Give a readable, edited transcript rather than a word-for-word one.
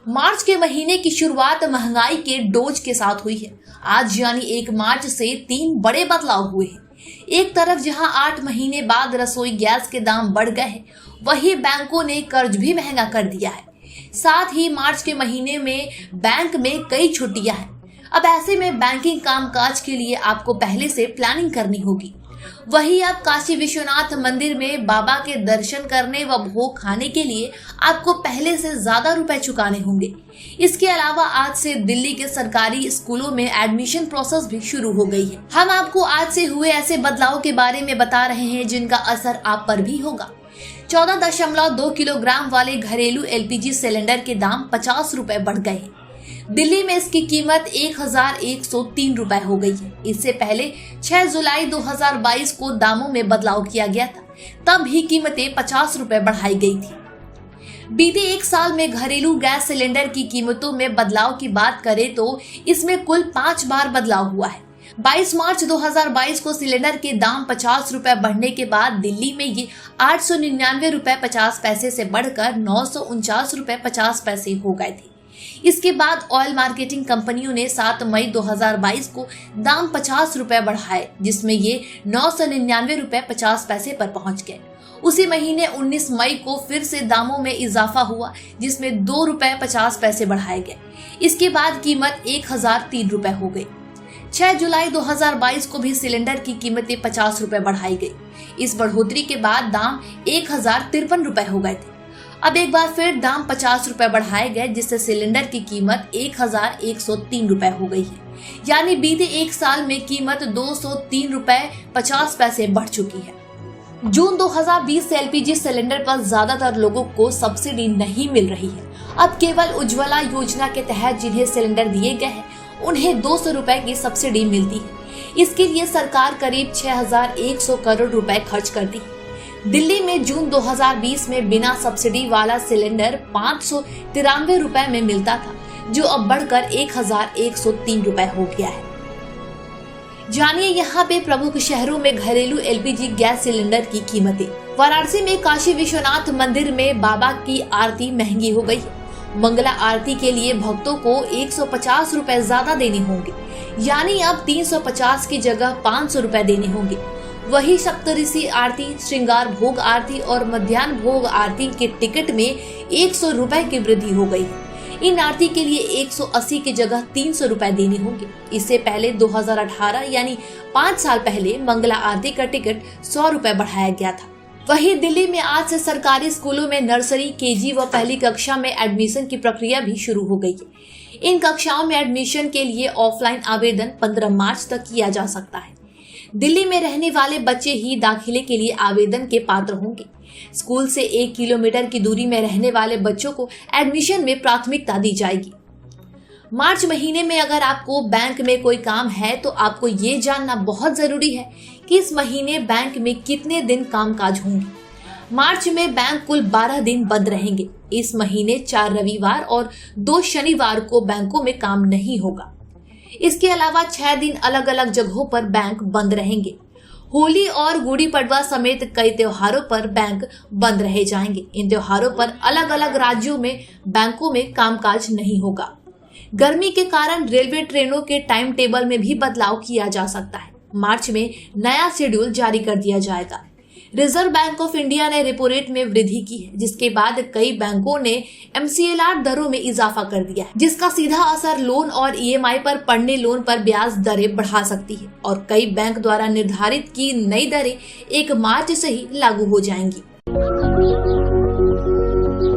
मार्च के महीने की शुरुआत महंगाई के डोज के साथ हुई है। आज यानी 1 मार्च से 3 बड़े बदलाव हुए हैं। एक तरफ जहां 8 महीने बाद रसोई गैस के दाम बढ़ गए हैं, वहीं बैंकों ने कर्ज भी महंगा कर दिया है। साथ ही मार्च के महीने में बैंक में कई छुट्टियां हैं। अब ऐसे में बैंकिंग कामकाज के लिए आपको पहले से प्लानिंग करनी होगी। वहीं अब काशी विश्वनाथ मंदिर में बाबा के दर्शन करने व भोग खाने के लिए आपको पहले से ज्यादा रुपए चुकाने होंगे। इसके अलावा आज से दिल्ली के सरकारी स्कूलों में एडमिशन प्रोसेस भी शुरू हो गई है। हम आपको आज से हुए ऐसे बदलाव के बारे में बता रहे हैं जिनका असर आप पर भी होगा। 14.2 किलोग्राम वाले घरेलू LPG सिलेंडर के दाम 50 रुपए बढ़ गए हैं। दिल्ली में इसकी कीमत 1103 रुपए हो गई है। इससे पहले 6 जुलाई 2022 को दामों में बदलाव किया गया था, तब भी कीमतें 50 रुपए बढ़ाई गई थी। बीते 1 साल में घरेलू गैस सिलेंडर की कीमतों में बदलाव की बात करें तो इसमें कुल 5 बार बदलाव हुआ है। 22 मार्च 2022 को सिलेंडर के दाम 50 रुपए बढ़ने के बाद दिल्ली में ये 899 रुपए 50 पैसे से बढ़कर 949 रुपए 50 पैसे हो गए थे। इसके बाद ऑयल मार्केटिंग कंपनियों ने 7 मई 2022 को दाम 50 रुपए बढ़ाए, जिसमें ये 999 रुपए 50 पैसे पर पहुंच गए। उसी महीने 19 मई को फिर से दामों में इजाफा हुआ, जिसमें 2 रुपए 50 पैसे बढ़ाए गए। इसके बाद कीमत 1003 रुपए हो गई। 6 जुलाई 2022 को भी सिलेंडर की कीमतें 50 रुपए बढ़ाई गई। इस बढ़ोतरी के बाद दाम 1053 रुपए हो गए थे। अब एक बार फिर दाम 50 रुपए बढ़ाए गए, जिससे सिलेंडर की कीमत 1103 रुपए हो गई है। यानी बीते 1 साल में कीमत 203 रुपए 50 पैसे बढ़ चुकी है। जून 2020 से LPG सिलेंडर पर ज्यादातर लोगों को सब्सिडी नहीं मिल रही है। अब केवल उज्ज्वला योजना के तहत जिन्हें सिलेंडर दिए गए हैं, उन्हें 200 रुपए की सब्सिडी मिलती है। इसके लिए सरकार करीब 6100 करोड़ रुपए खर्च करती है। दिल्ली में जून 2020 में बिना सब्सिडी वाला सिलेंडर 593 रुपए में मिलता था, जो अब बढ़कर 1103 रुपए हो गया है। जानिए यहाँ पे प्रमुख शहरों में घरेलू LPG गैस सिलेंडर की कीमतें। वाराणसी में काशी विश्वनाथ मंदिर में बाबा की आरती महंगी हो गई है। मंगला आरती के लिए भक्तों को 150 रुपए ज्यादा देने होंगे, यानी अब 350 की जगह 500 रुपए देने होंगे। वही सप्तऋषि आरती, श्रृंगार भोग आरती और मध्याह्न भोग आरती के टिकट में 100 रुपए की वृद्धि हो गई है। इन आरती के लिए 180 की जगह 300 रुपए देने होंगे। इससे पहले 2018 यानी 5 साल पहले मंगला आरती का टिकट 100 रुपए बढ़ाया गया था। वहीं दिल्ली में आज से सरकारी स्कूलों में नर्सरी, KG व पहली कक्षा में एडमिशन की प्रक्रिया भी शुरू हो गई है। इन कक्षाओं में एडमिशन के लिए ऑफलाइन आवेदन 15 मार्च तक किया जा सकता है। दिल्ली में रहने वाले बच्चे ही दाखिले के लिए आवेदन के पात्र होंगे। स्कूल से 1 किलोमीटर की दूरी में रहने वाले बच्चों को एडमिशन में प्राथमिकता दी जाएगी। मार्च महीने में अगर आपको बैंक में कोई काम है तो आपको ये जानना बहुत जरूरी है कि इस महीने बैंक में कितने दिन कामकाज होंगे। मार्च में बैंक कुल 12 दिन बंद रहेंगे। इस महीने 4 रविवार और 2 शनिवार को बैंकों में काम नहीं होगा। इसके अलावा 6 दिन अलग अलग जगहों पर बैंक बंद रहेंगे। होली और गुड़ी पड़वा समेत कई त्योहारों पर बैंक बंद रहे जाएंगे। इन त्योहारों पर अलग अलग राज्यों में बैंकों में कामकाज नहीं होगा। गर्मी के कारण रेलवे ट्रेनों के टाइम टेबल में भी बदलाव किया जा सकता है। मार्च में नया शेड्यूल जारी कर दिया जाएगा। रिजर्व बैंक ऑफ इंडिया ने रेपो रेट में वृद्धि की है, जिसके बाद कई बैंकों ने MCLR दरों में इजाफा कर दिया है, जिसका सीधा असर लोन और EMI पर पड़ने लोन पर ब्याज दरें बढ़ा सकती है और कई बैंक द्वारा निर्धारित की नई दरें 1 मार्च से ही लागू हो जाएंगी।